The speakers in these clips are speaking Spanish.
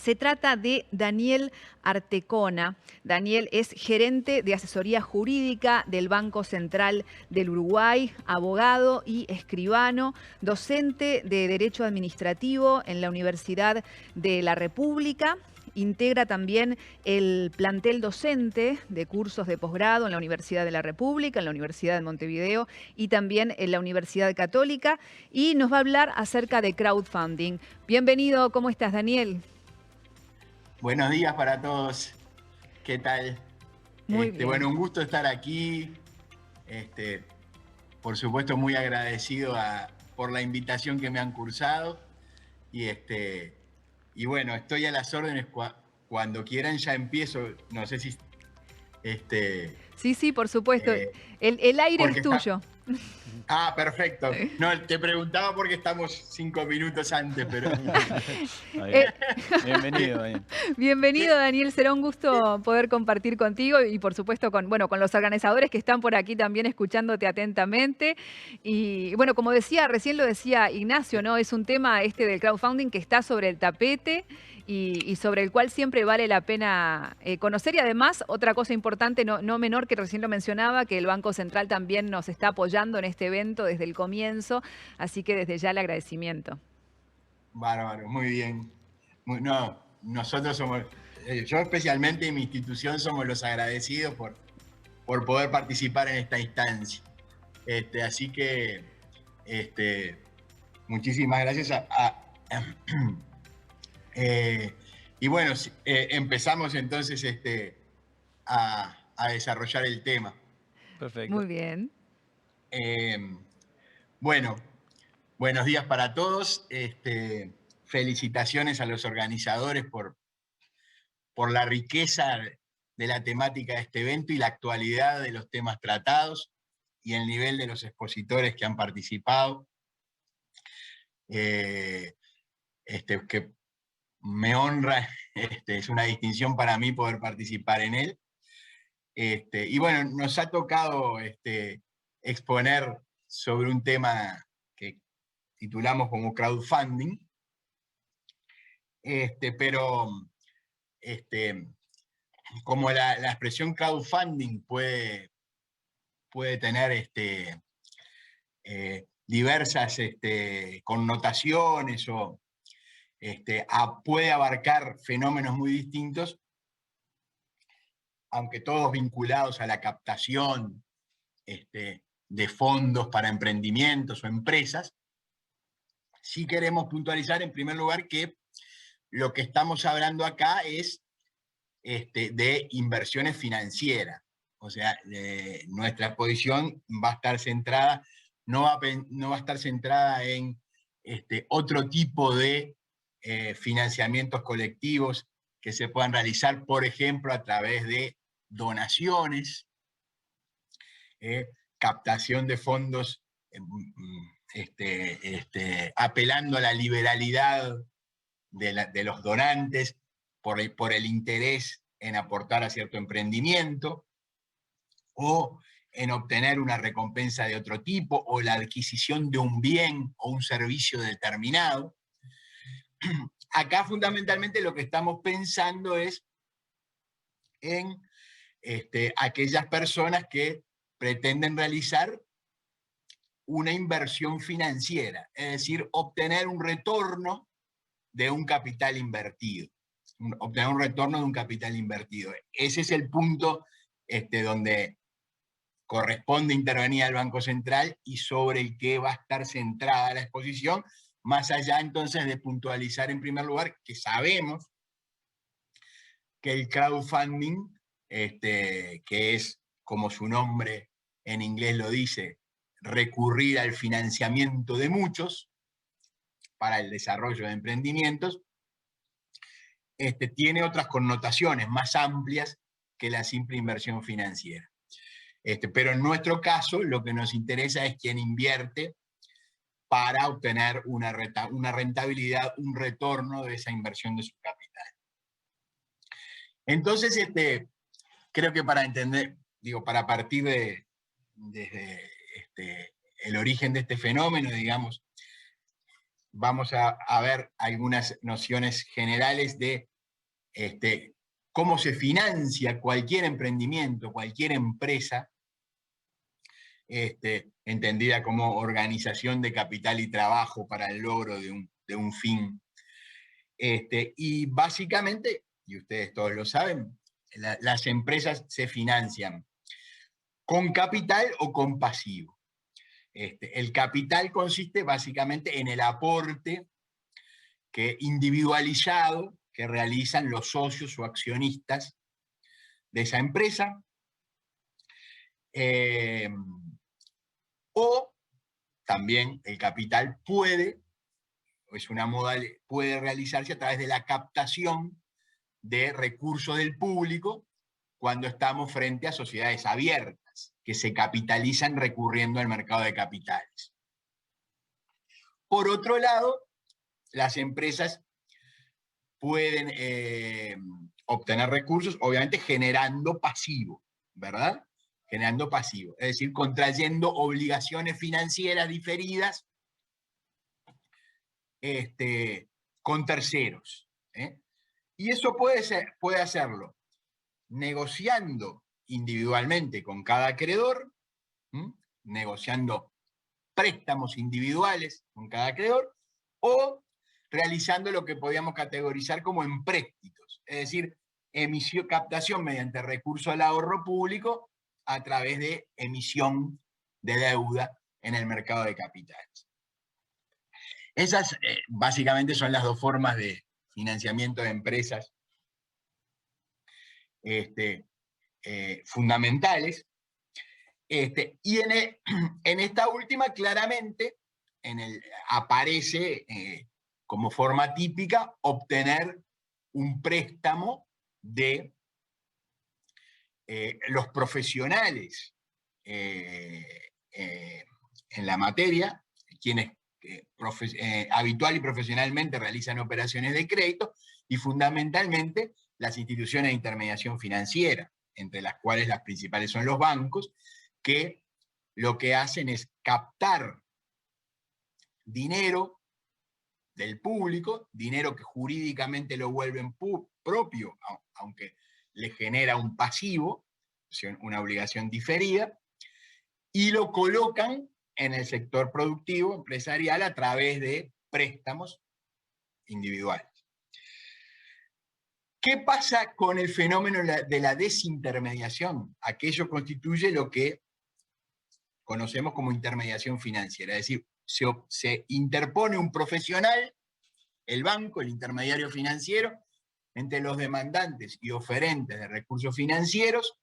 Se trata de Daniel Artecona. Daniel es gerente de asesoría jurídica del Banco Central del Uruguay, abogado y escribano, docente de Derecho Administrativo en la Universidad de la República. Integra también el plantel docente de cursos de posgrado en la Universidad de la República, en la Universidad de Montevideo y también en la Universidad Católica. Y nos va a hablar acerca de crowdfunding. Bienvenido, ¿cómo estás, Daniel? Buenos días para todos. ¿Qué tal? Muy Bueno, bien. un gusto estar aquí. Por supuesto, muy agradecido por la invitación que me han cursado. Y, y bueno, estoy a las órdenes. Cuando quieran ya empiezo. No sé si... Sí, sí, por supuesto. eh, El aire es porque está... tuyo. Perfecto. No, te preguntaba porque estamos 5 minutos antes, pero... Está bien. Eh, Bienvenido, Daniel. Bienvenido, ¿Qué? Daniel. Será un gusto poder compartir contigo y, por supuesto, con los organizadores que están por aquí también escuchándote atentamente. Y bueno, como decía, recién lo decía Ignacio, ¿no? Es un tema este del crowdfunding que está sobre el tapete y sobre el cual siempre vale la pena conocer. Y además, otra cosa importante, no menor, que recién lo mencionaba, que el Banco Central también nos está apoyando en este evento desde el comienzo. Así que desde ya el agradecimiento. Bárbaro, muy bien. No, nosotros somos, yo especialmente y mi institución somos los agradecidos por poder participar en esta instancia. Así que muchísimas gracias eh, y bueno, empezamos entonces a desarrollar el tema. Muy Perfecto. bien. Eh, bueno, buenos días para todos. Felicitaciones a los organizadores por la riqueza de la temática de este evento y la actualidad de los temas tratados y el nivel de los expositores que han participado, que me honra, es una distinción para mí poder participar en él. Y bueno, nos ha tocado exponer sobre un tema que titulamos como crowdfunding, pero este, como la expresión crowdfunding puede tener diversas connotaciones o puede abarcar fenómenos muy distintos, aunque todos vinculados a la captación de fondos para emprendimientos o empresas. Sí queremos puntualizar en primer lugar que lo que estamos hablando acá es de inversiones financieras. O sea, nuestra exposición va a estar centrada, no va a estar centrada en otro tipo de financiamientos colectivos que se puedan realizar, por ejemplo, a través de donaciones, captación de fondos, apelando a la liberalidad de los donantes por el interés en aportar a cierto emprendimiento o en obtener una recompensa de otro tipo o la adquisición de un bien o un servicio determinado. Acá fundamentalmente lo que estamos pensando es en aquellas personas que pretenden realizar una inversión financiera, es decir, obtener un retorno de un capital invertido. Obtener un retorno de un capital invertido. Ese es el punto donde corresponde intervenir al Banco Central y sobre el que va a estar centrada la exposición, más allá entonces de puntualizar en primer lugar que sabemos que el crowdfunding, que es, como su nombre en inglés lo dice, recurrir al financiamiento de muchos para el desarrollo de emprendimientos, tiene otras connotaciones más amplias que la simple inversión financiera. Pero en nuestro caso, lo que nos interesa es quien invierte para obtener una rentabilidad, un retorno de esa inversión de su capital. Entonces, creo que para entender, para partir desde el origen de este fenómeno, digamos, vamos a ver algunas nociones generales de cómo se financia cualquier emprendimiento, cualquier empresa, entendida como organización de capital y trabajo para el logro de un fin. Y básicamente, y ustedes todos lo saben, las empresas se financian con capital o con pasivo. El capital consiste básicamente en el aporte individualizado que realizan los socios o accionistas de esa empresa, o también el capital puede realizarse a través de la captación de recursos del público cuando estamos frente a sociedades abiertas que se capitalizan recurriendo al mercado de capitales. Por otro lado, las empresas pueden obtener recursos, obviamente generando pasivo, ¿verdad? Generando pasivo, es decir, contrayendo obligaciones financieras diferidas con terceros. Y eso puede hacerlo negociando individualmente con cada acreedor, negociando préstamos individuales con cada acreedor, o realizando lo que podríamos categorizar como empréstitos, es decir, captación mediante recurso al ahorro público a través de emisión de deuda en el mercado de capitales. Esas básicamente son las dos formas de financiamiento de empresas fundamentales. Y en esta última claramente aparece como forma típica obtener un préstamo de los profesionales en la materia, quienes habitual y profesionalmente realizan operaciones de crédito, y fundamentalmente las instituciones de intermediación financiera, entre las cuales las principales son los bancos, que lo que hacen es captar dinero del público, dinero que jurídicamente lo vuelven propio, aunque le genera un pasivo, una obligación diferida, y lo colocan en el sector productivo, empresarial, a través de préstamos individuales. ¿Qué pasa con el fenómeno de la desintermediación? Aquello constituye lo que conocemos como intermediación financiera, es decir, se interpone un profesional, el banco, el intermediario financiero, entre los demandantes y oferentes de recursos financieros,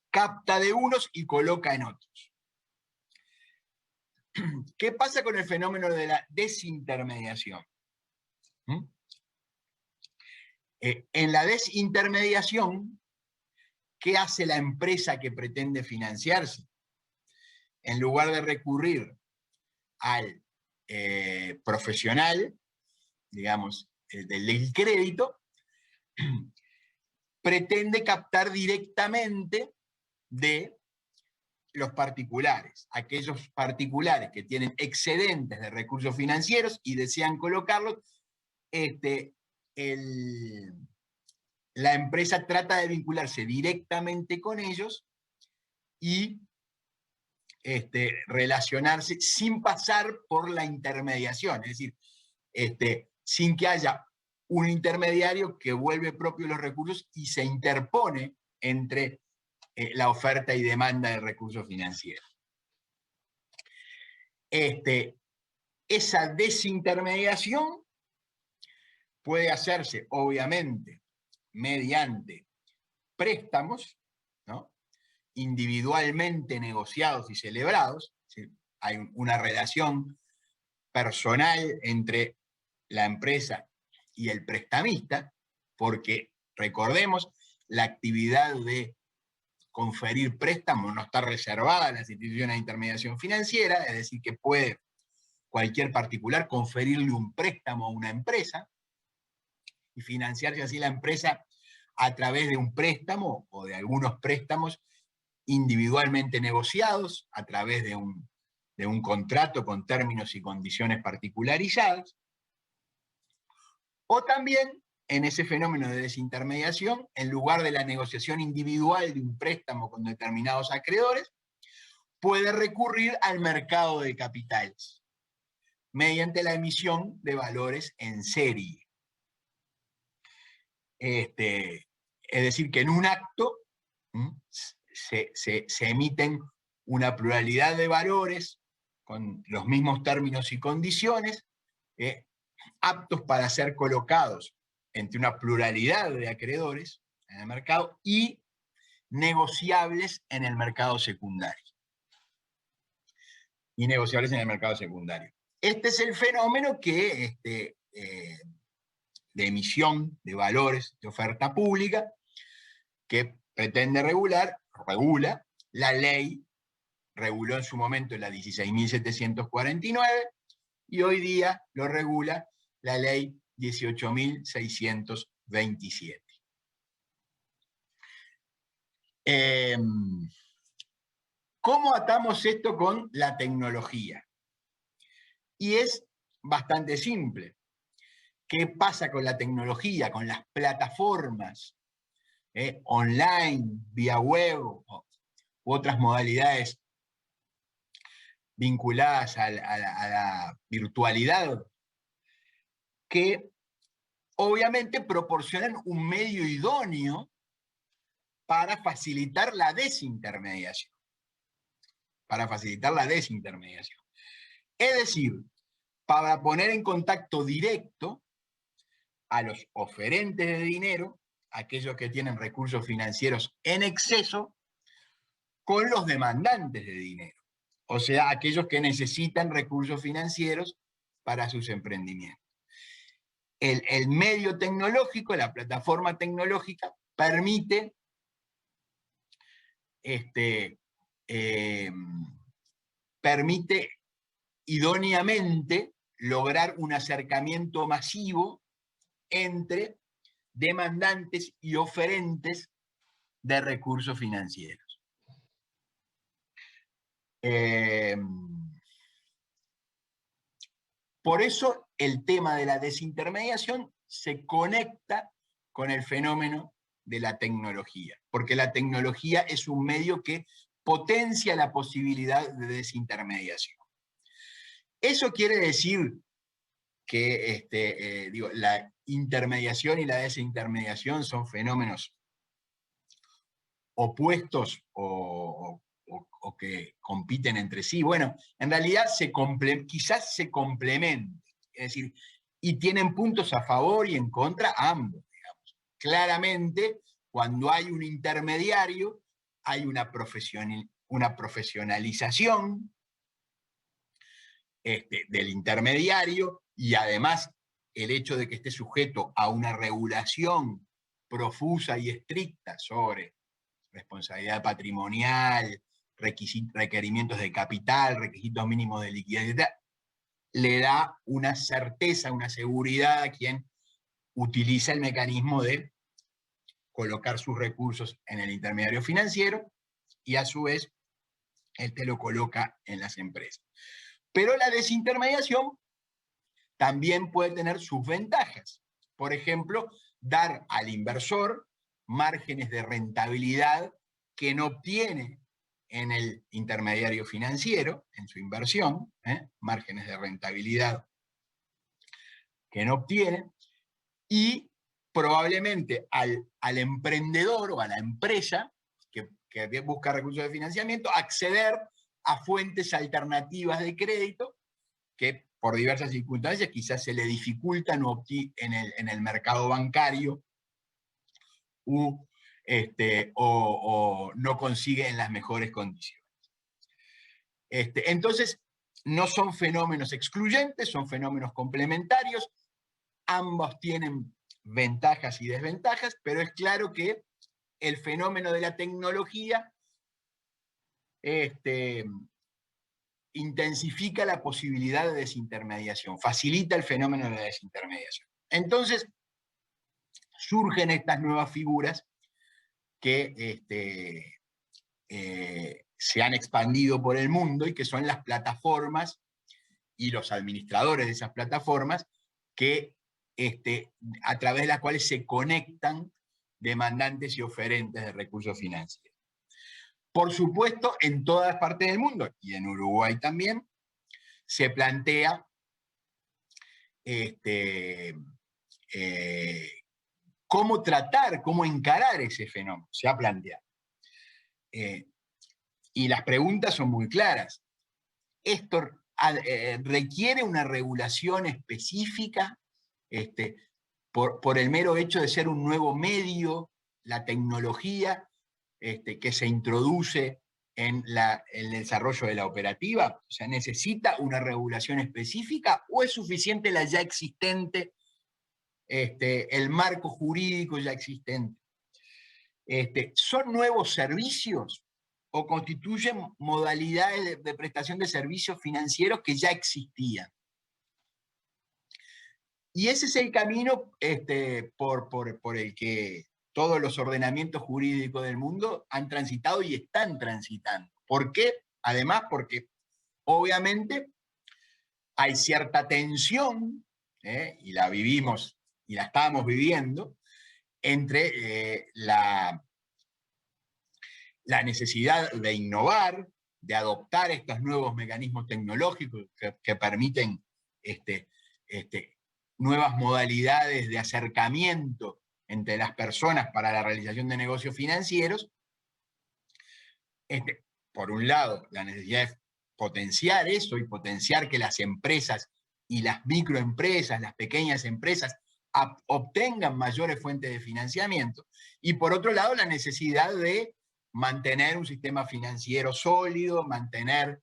capta de unos y coloca en otros. ¿Qué pasa con el fenómeno de la desintermediación? En la desintermediación, ¿qué hace la empresa que pretende financiarse? En lugar de recurrir al profesional, digamos, del crédito, pretende captar directamente de los particulares, aquellos particulares que tienen excedentes de recursos financieros y desean colocarlos. La empresa trata de vincularse directamente con ellos y relacionarse sin pasar por la intermediación, es decir, sin que haya un intermediario que vuelve propio los recursos y se interpone entre la oferta y demanda de recursos financieros. Esa desintermediación puede hacerse, obviamente, mediante préstamos, ¿no?, individualmente negociados y celebrados. ¿Sí? Hay una relación personal entre la empresa y el prestamista, porque, recordemos, la actividad de conferir préstamos no está reservada a las instituciones de intermediación financiera, es decir, que puede cualquier particular conferirle un préstamo a una empresa y financiarse así la empresa a través de un préstamo o de algunos préstamos individualmente negociados a través de un contrato con términos y condiciones particularizadas, o también en ese fenómeno de desintermediación, en lugar de la negociación individual de un préstamo con determinados acreedores, puede recurrir al mercado de capitales mediante la emisión de valores en serie. Es decir, que en un acto se emiten una pluralidad de valores con los mismos términos y condiciones, aptos para ser colocados entre una pluralidad de acreedores en el mercado y negociables en el mercado secundario. Este es el fenómeno que, de emisión de valores de oferta pública, que pretende regula, la ley reguló en su momento la 16.749 y hoy día lo regula la ley 18.627. ¿Cómo atamos esto con la tecnología? Y es bastante simple. ¿Qué pasa con la tecnología, con las plataformas online, vía web u otras modalidades vinculadas a la virtualidad, que obviamente proporcionan un medio idóneo para facilitar la desintermediación. Es decir, para poner en contacto directo a los oferentes de dinero, aquellos que tienen recursos financieros en exceso, con los demandantes de dinero. O sea, aquellos que necesitan recursos financieros para sus emprendimientos. El medio tecnológico, la plataforma tecnológica, permite idóneamente lograr un acercamiento masivo entre demandantes y oferentes de recursos financieros. Por eso el tema de la desintermediación se conecta con el fenómeno de la tecnología, porque la tecnología es un medio que potencia la posibilidad de desintermediación. Eso quiere decir que la intermediación y la desintermediación son fenómenos opuestos o que compiten entre sí. Bueno, en realidad quizás se complementan, es decir, y tienen puntos a favor y en contra ambos, digamos. Claramente, cuando hay un intermediario, hay una profesionalización del intermediario, y además el hecho de que esté sujeto a una regulación profusa y estricta sobre responsabilidad patrimonial, requerimientos de capital, requisitos mínimos de liquidez, etc., le da una certeza, una seguridad a quien utiliza el mecanismo de colocar sus recursos en el intermediario financiero y a su vez él te lo coloca en las empresas. Pero la desintermediación también puede tener sus ventajas. Por ejemplo, dar al inversor márgenes de rentabilidad que no obtiene en el intermediario financiero, en su inversión, márgenes de rentabilidad que no obtiene, y probablemente al emprendedor o a la empresa que busca recursos de financiamiento, acceder a fuentes alternativas de crédito que por diversas circunstancias quizás se le dificultan en el mercado bancario o no consigue en las mejores condiciones. Entonces, no son fenómenos excluyentes, son fenómenos complementarios, ambos tienen ventajas y desventajas, pero es claro que el fenómeno de la tecnología intensifica la posibilidad de desintermediación, facilita el fenómeno de la desintermediación. Entonces, surgen estas nuevas figuras que se han expandido por el mundo y que son las plataformas y los administradores de esas plataformas que a través de las cuales se conectan demandantes y oferentes de recursos financieros. Por supuesto, en todas partes del mundo, y en Uruguay también, se plantea cómo tratar, cómo encarar ese fenómeno. Se ha planteado. Y las preguntas son muy claras. ¿Esto requiere una regulación específica por el mero hecho de ser un nuevo medio, la tecnología que se introduce en el desarrollo de la operativa? O sea, ¿necesita una regulación específica o es suficiente la ya existente, el marco jurídico ya existente? ¿Son nuevos servicios o constituyen modalidades de prestación de servicios financieros que ya existían? Y ese es el camino por el que todos los ordenamientos jurídicos del mundo han transitado y están transitando. ¿Por qué? Además, porque obviamente hay cierta tensión, y la vivimos y la estamos viviendo, entre la necesidad de innovar, de adoptar estos nuevos mecanismos tecnológicos que permiten nuevas modalidades de acercamiento entre las personas para la realización de negocios financieros. Por un lado, la necesidad de potenciar eso y potenciar que las empresas y las microempresas, las pequeñas empresas, obtengan mayores fuentes de financiamiento. Y por otro lado, la necesidad de mantener un sistema financiero sólido, mantener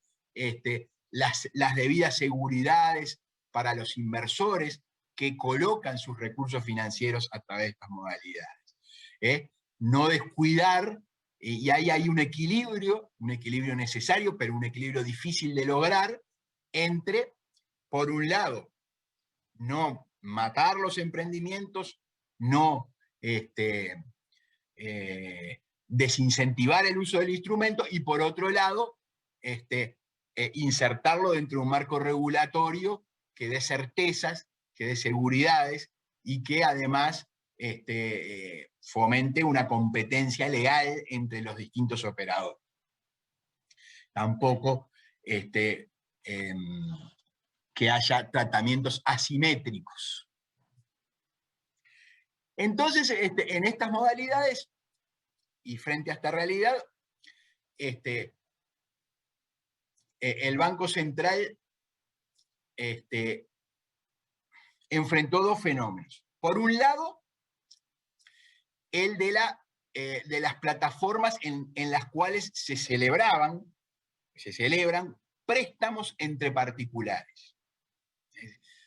las debidas seguridades para los inversores que colocan sus recursos financieros a través de estas modalidades. No descuidar, y ahí hay un equilibrio necesario, pero un equilibrio difícil de lograr, entre, por un lado, no matar los emprendimientos, no desincentivar el uso del instrumento, y por otro lado, insertarlo dentro de un marco regulatorio que dé certezas, que dé seguridades, y que además fomente una competencia legal entre los distintos operadores. Tampoco que haya tratamientos asimétricos. Entonces, en estas modalidades, y frente a esta realidad, el Banco Central enfrentó dos fenómenos. Por un lado, el de las plataformas en las cuales se celebran préstamos entre particulares.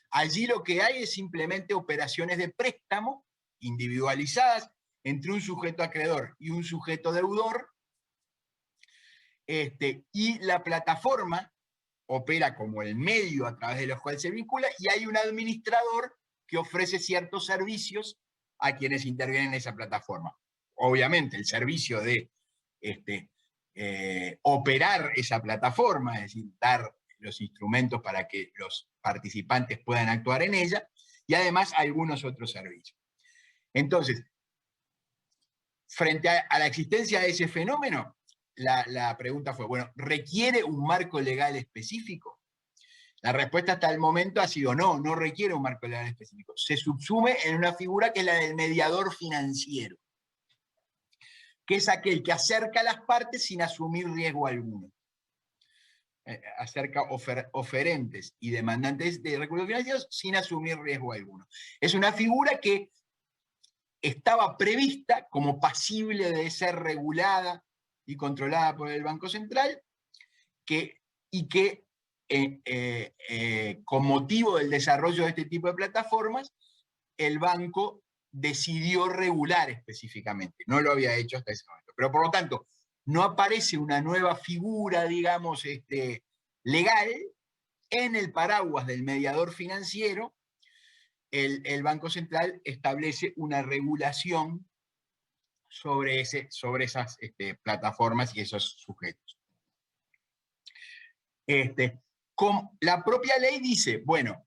Allí lo que hay es simplemente operaciones de préstamo individualizadas entre un sujeto acreedor y un sujeto deudor, y la plataforma opera como el medio a través de los cuales se vincula, y hay un administrador que ofrece ciertos servicios a quienes intervienen en esa plataforma. Obviamente, el servicio de operar esa plataforma, es decir, dar los instrumentos para que los participantes puedan actuar en ella, y además algunos otros servicios. Entonces, frente a la existencia de ese fenómeno, la pregunta fue, bueno, ¿requiere un marco legal específico? La respuesta hasta el momento ha sido no requiere un marco legal específico. Se subsume en una figura que es la del mediador financiero, que es aquel que acerca a las partes sin asumir riesgo alguno. Acerca oferentes y demandantes de recursos financieros sin asumir riesgo alguno. Es una figura que estaba prevista como pasible de ser regulada y controlada por el Banco Central, y que con motivo del desarrollo de este tipo de plataformas, el banco decidió regular específicamente. No lo había hecho hasta ese momento. Pero por lo tanto, no aparece una nueva figura, digamos, legal en el paraguas del mediador financiero. El Banco Central establece una regulación sobre esas plataformas y esos sujetos. La propia ley dice, bueno,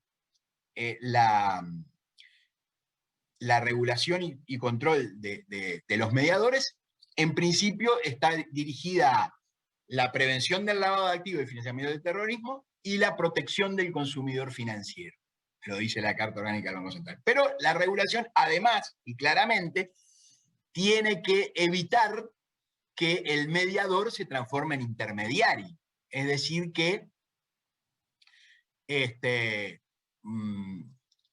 la regulación y control de los mediadores, en principio está dirigida a la prevención del lavado de activos y financiamiento del terrorismo y la protección del consumidor financiero. Lo dice la Carta Orgánica del Banco Central. Pero la regulación, además, y claramente, tiene que evitar que el mediador se transforme en intermediario. Es decir, que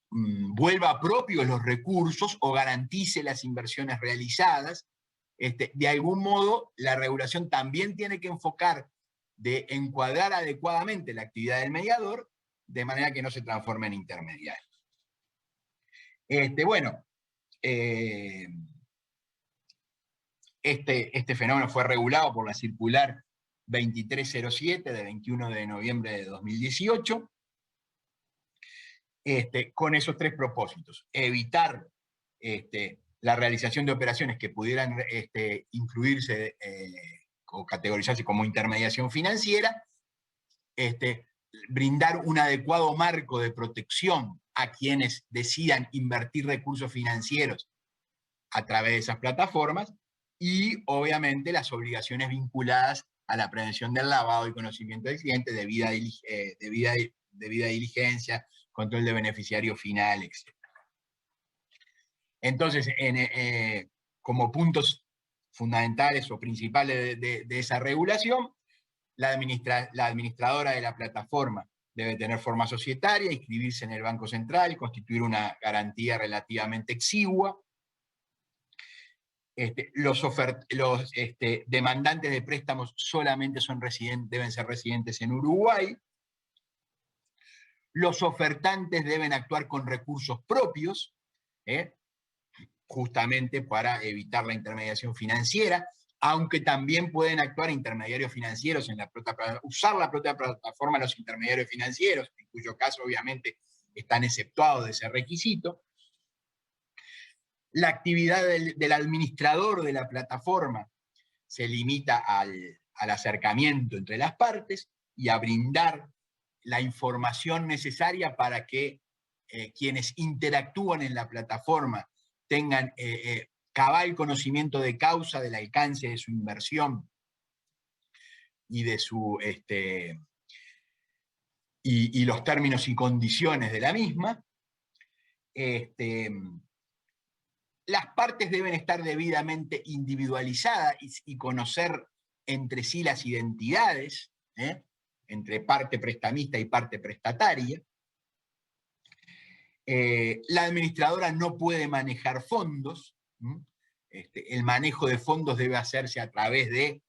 vuelva propios los recursos o garantice las inversiones realizadas. De algún modo, la regulación también tiene que enfocar de encuadrar adecuadamente la actividad del mediador, de manera que no se transforme en intermediario. Bueno, este fenómeno fue regulado por la circular 2307 de 21 de noviembre de 2018, con esos tres propósitos: evitar la realización de operaciones que pudieran incluirse o categorizarse como intermediación financiera, brindar un adecuado marco de protección a quienes decidan invertir recursos financieros a través de esas plataformas, y obviamente las obligaciones vinculadas a la prevención del lavado y conocimiento del cliente, debida diligencia, control de beneficiario final, etc. Entonces, como puntos fundamentales o principales de esa regulación, la administradora de la plataforma debe tener forma societaria, inscribirse en el Banco Central, constituir una garantía relativamente exigua. Los demandantes de préstamos solamente deben ser residentes en Uruguay. Los ofertantes deben actuar con recursos propios, justamente para evitar la intermediación financiera, aunque también pueden actuar intermediarios financieros usar la propia plataforma los intermediarios financieros, en cuyo caso obviamente están exceptuados de ese requisito. La actividad del administrador de la plataforma se limita al acercamiento entre las partes y a brindar la información necesaria para que quienes interactúan en la plataforma tengan cabal conocimiento de causa del alcance de su inversión y de y los términos y condiciones de la misma. Las partes deben estar debidamente individualizadas y conocer entre sí las identidades, entre parte prestamista y parte prestataria. La administradora no puede manejar fondos. El manejo de fondos debe hacerse a través de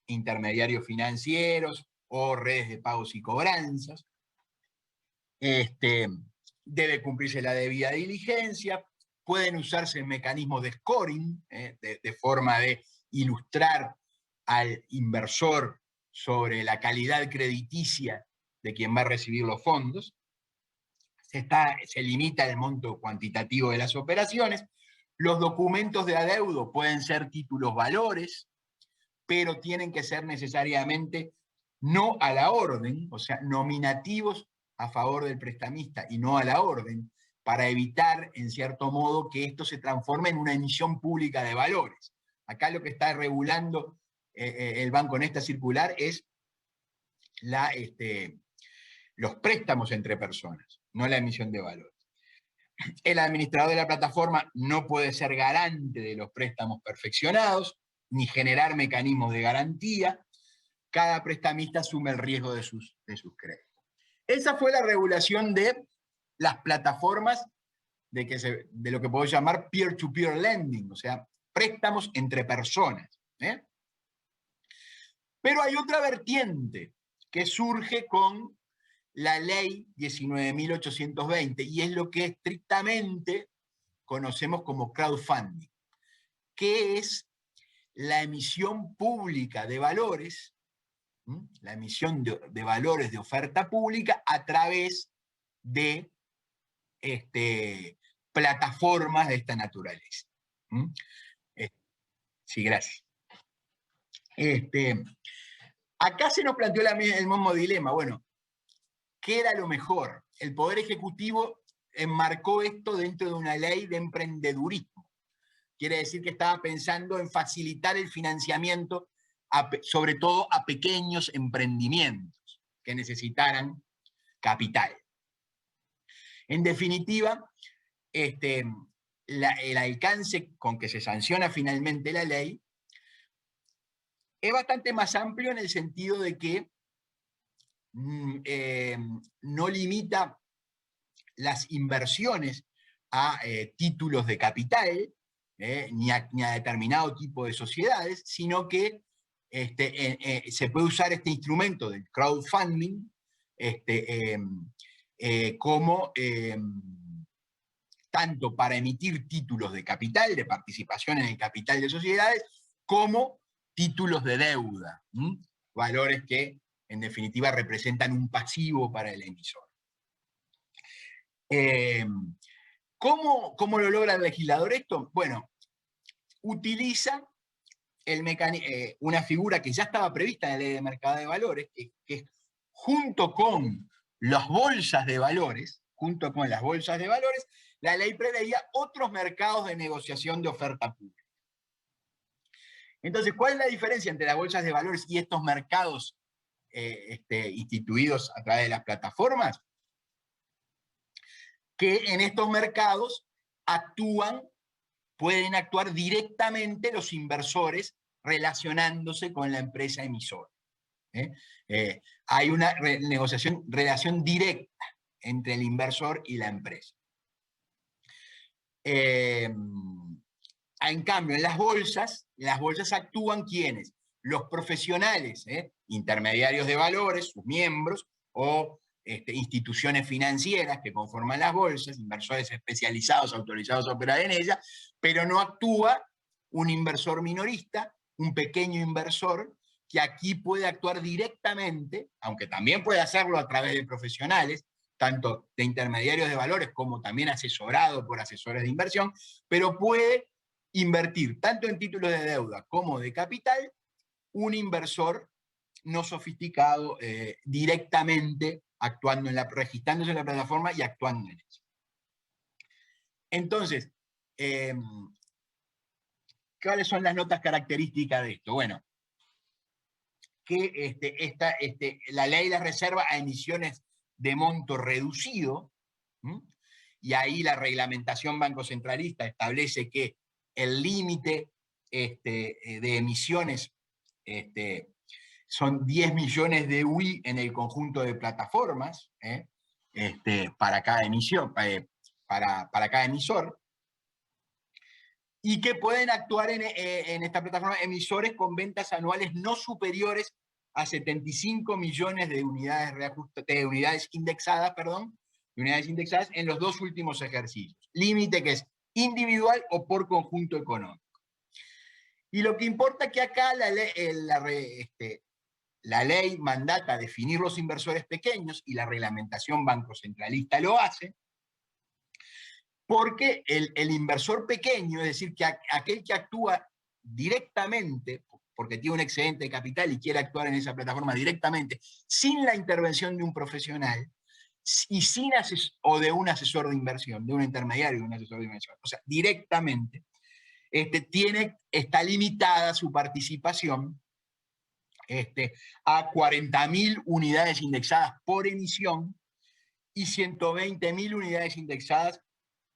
intermediarios financieros o redes de pagos y cobranzas. Debe cumplirse la debida diligencia. Pueden usarse mecanismos de scoring, de forma de ilustrar al inversor sobre la calidad crediticia de quien va a recibir los fondos. Se limita el monto cuantitativo de las operaciones. Los documentos de adeudo pueden ser títulos valores, pero tienen que ser necesariamente no a la orden, o sea, nominativos a favor del prestamista y no a la orden, para evitar, en cierto modo, que esto se transforme en una emisión pública de valores. Acá lo que está regulando el banco en esta circular es los préstamos entre personas, no la emisión de valores. El administrador de la plataforma no puede ser garante de los préstamos perfeccionados, ni generar mecanismos de garantía. Cada prestamista asume el riesgo de sus créditos. Esa fue la regulación de las plataformas de lo que puedo llamar peer-to-peer lending, o sea, préstamos entre personas. Pero hay otra vertiente que surge con la ley 19.820, y es lo que estrictamente conocemos como crowdfunding, que es la emisión pública de valores, la emisión de valores de oferta pública a través de plataformas de esta naturaleza. Sí, gracias. Acá se nos planteó el mismo dilema. Bueno, ¿qué era lo mejor? El Poder Ejecutivo enmarcó esto dentro de una ley de emprendedurismo. Quiere decir que estaba pensando en facilitar el financiamiento, sobre todo a pequeños emprendimientos que necesitaran capital. En definitiva, el alcance con que se sanciona finalmente la ley es bastante más amplio en el sentido de que no limita las inversiones a títulos de capital, ni a determinado tipo de sociedades, sino que se puede usar este instrumento del crowdfunding como tanto para emitir títulos de capital, de participación en el capital de sociedades, como títulos de deuda, valores que en definitiva representan un pasivo para el emisor. ¿Cómo lo logra el legislador esto? Bueno, utiliza una figura que ya estaba prevista en la Ley de Mercado de Valores, que junto con las bolsas de valores, la ley preveía otros mercados de negociación de oferta pública. Entonces, ¿cuál es la diferencia entre las bolsas de valores y estos mercados instituidos a través de las plataformas? Que en estos mercados pueden actuar directamente los inversores relacionándose con la empresa emisora. Hay una relación directa entre el inversor y la empresa. En cambio, en las bolsas actúan ¿quiénes? Los profesionales, intermediarios de valores, sus miembros, o instituciones financieras que conforman las bolsas, inversores especializados, autorizados a operar en ellas, pero no actúa un inversor minorista, un pequeño inversor, que aquí puede actuar directamente, aunque también puede hacerlo a través de profesionales, tanto de intermediarios de valores como también asesorado por asesores de inversión, pero puede invertir tanto en títulos de deuda como de capital, un inversor no sofisticado directamente registrándose en la plataforma y actuando en ella. Entonces, ¿cuáles son las notas características de esto? Bueno, que la ley la reserva a emisiones de monto reducido, y ahí la reglamentación bancocentralista establece que el límite de emisiones son 10 millones de UI en el conjunto de plataformas para cada emisión, para cada emisor, y que pueden actuar en esta plataforma emisores con ventas anuales no superiores a 75 millones de unidades indexadas, en los 2 últimos ejercicios. Límite que es individual o por conjunto económico. Y lo que importa es que acá la ley mandata definir los inversores pequeños y la reglamentación bancocentralista lo hace, porque el inversor pequeño, es decir, que aquel que actúa directamente, porque tiene un excedente de capital y quiere actuar en esa plataforma directamente, sin la intervención de un profesional, y o de un asesor de inversión, de un intermediario de un asesor de inversión, o sea, directamente, está limitada su participación a 40.000 unidades indexadas por emisión y 120.000 unidades indexadas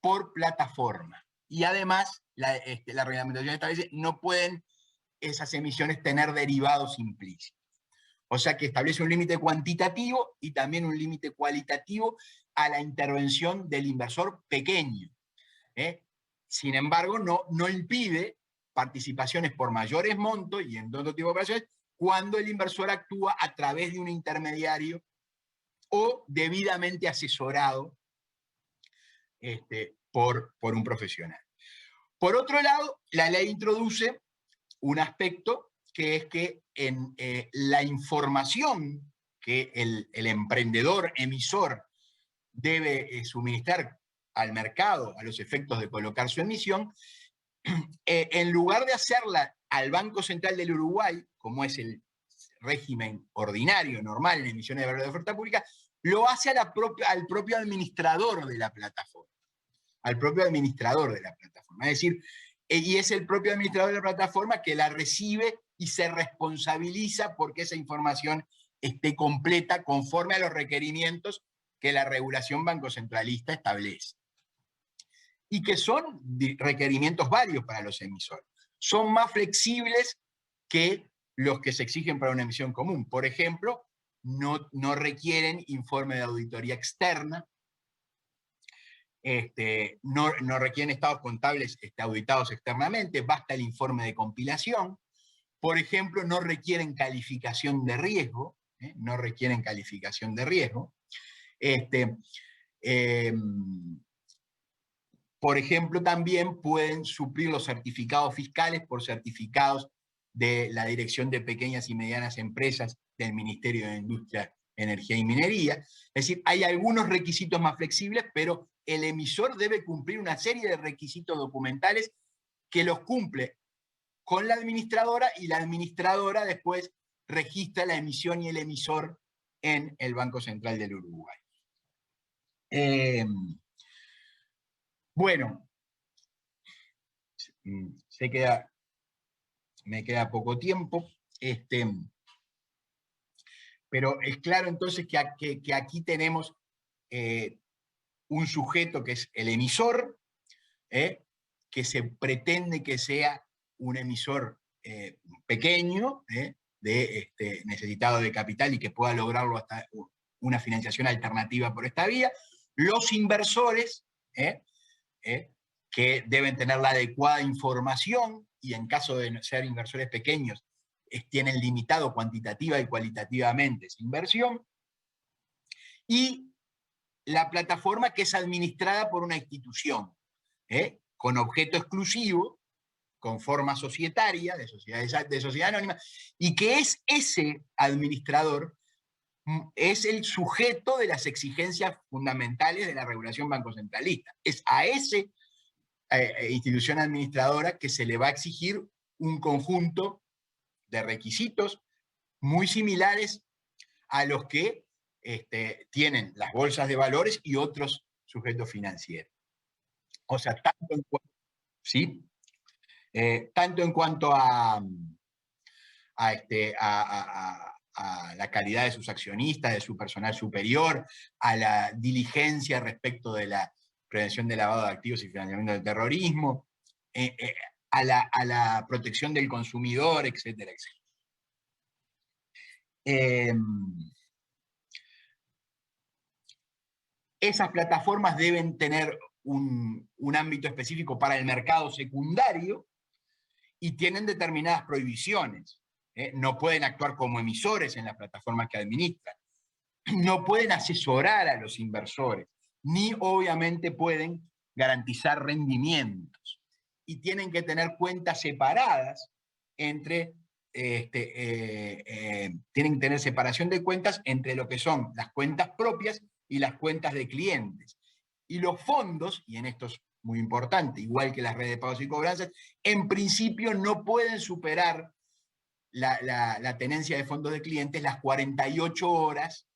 por plataforma. Y además, la reglamentación establece no pueden esas emisiones tener derivados implícitos. O sea que establece un límite cuantitativo y también un límite cualitativo a la intervención del inversor pequeño. Sin embargo, no impide participaciones por mayores montos y en otro tipo de operaciones cuando el inversor actúa a través de un intermediario o debidamente asesorado por un profesional. Por otro lado, la ley introduce un aspecto que es que en la información que el emprendedor emisor debe suministrar al mercado a los efectos de colocar su emisión, en lugar de hacerla al Banco Central del Uruguay, como es el régimen ordinario, normal, en emisiones de valores de oferta pública, lo hace al propio administrador de la plataforma. Al propio administrador de la plataforma. Es decir, y es el propio administrador de la plataforma que la recibe y se responsabiliza porque esa información esté completa conforme a los requerimientos que la regulación bancocentralista establece. Y que son requerimientos varios para los emisores. Son más flexibles que los que se exigen para una emisión común. Por ejemplo, no requieren informe de auditoría externa, no requieren estados contables auditados externamente, basta el informe de compilación. Por ejemplo, no requieren calificación de riesgo, no requieren calificación de riesgo. Por ejemplo, también pueden suplir los certificados fiscales por certificados de la Dirección de Pequeñas y Medianas Empresas del Ministerio de Industria, Energía y Minería. Es decir, hay algunos requisitos más flexibles, pero el emisor debe cumplir una serie de requisitos documentales que los cumple con la administradora, y la administradora después registra la emisión y el emisor en el Banco Central del Uruguay. Bueno, me queda poco tiempo, pero es claro entonces que aquí tenemos un sujeto que es el emisor, que se pretende que sea un emisor pequeño, necesitado de capital y que pueda lograrlo hasta una financiación alternativa por esta vía. Los inversores, que deben tener la adecuada información, y en caso de ser inversores pequeños, tienen limitado cuantitativa y cualitativamente esa inversión. Y la plataforma, que es administrada por una institución, con objeto exclusivo, con forma societaria, de sociedad anónima, y que es ese administrador, es el sujeto de las exigencias fundamentales de la regulación bancocentralista. Es a esa institución administradora que se le va a exigir un conjunto de requisitos muy similares a los que tienen las bolsas de valores y otros sujetos financieros. O sea, tanto en cuanto a la calidad de sus accionistas, de su personal superior, a la diligencia respecto de la prevención de lavado de activos y financiamiento del terrorismo, a la protección del consumidor, etcétera, etcétera. Esas plataformas deben tener un ámbito específico para el mercado secundario y tienen determinadas prohibiciones. No pueden actuar como emisores en las plataformas que administran, no pueden asesorar a los inversores, ni obviamente pueden garantizar rendimientos. Y tienen que tener cuentas separadas tienen que tener separación de cuentas entre lo que son las cuentas propias y las cuentas de clientes. Y los fondos, y en esto es muy importante, igual que las redes de pagos y cobranzas, en principio no pueden superar la tenencia de fondos de clientes las 48 horas,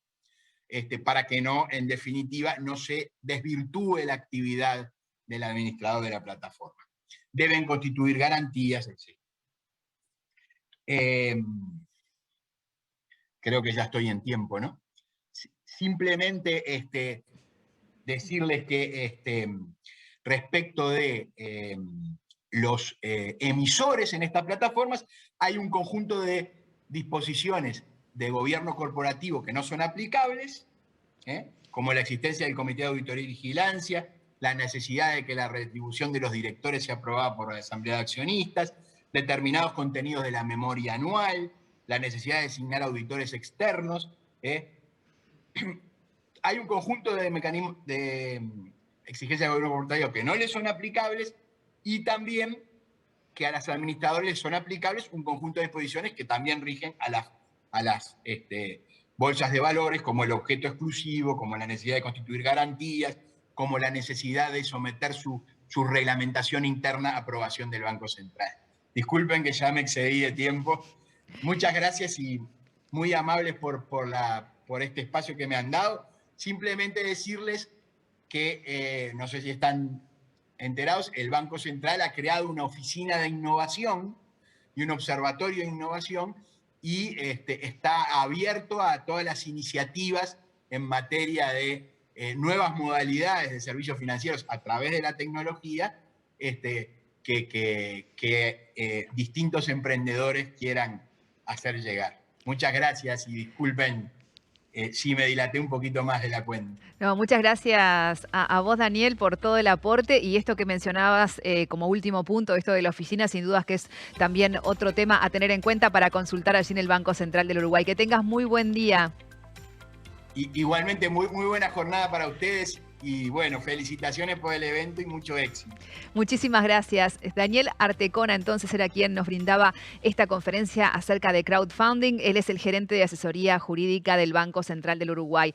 para que no, en definitiva, no se desvirtúe la actividad del administrador de la plataforma. Deben constituir garantías, etc. Creo que ya estoy en tiempo, ¿no? Simplemente decirles que respecto de los emisores en estas plataformas, hay un conjunto de disposiciones de gobierno corporativo que no son aplicables, como la existencia del Comité de Auditoría y Vigilancia, la necesidad de que la retribución de los directores sea aprobada por la Asamblea de Accionistas, determinados contenidos de la memoria anual, la necesidad de designar auditores externos. Hay un conjunto de mecanismos de exigencias del gobierno corporativo que no les son aplicables, y también que a los administradores les son aplicables un conjunto de disposiciones que también rigen a las bolsas de valores, como el objeto exclusivo, como la necesidad de constituir garantías, como la necesidad de someter su reglamentación interna a aprobación del Banco Central. Disculpen que ya me excedí de tiempo. Muchas gracias y muy amables por este espacio que me han dado. Simplemente decirles que, no sé si están enterados, el Banco Central ha creado una oficina de innovación y un observatorio de innovación y está abierto a todas las iniciativas en materia de nuevas modalidades de servicios financieros a través de la tecnología que distintos emprendedores quieran hacer llegar. Muchas gracias y disculpen si me dilaté un poquito más de la cuenta. No, muchas gracias a vos, Daniel, por todo el aporte y esto que mencionabas como último punto, esto de la oficina, sin dudas que es también otro tema a tener en cuenta para consultar allí en el Banco Central del Uruguay. Que tengas muy buen día. Igualmente, muy buena jornada para ustedes y bueno, felicitaciones por el evento y mucho éxito. Muchísimas gracias. Daniel Artecona entonces era quien nos brindaba esta conferencia acerca de crowdfunding. Él es el gerente de asesoría jurídica del Banco Central del Uruguay.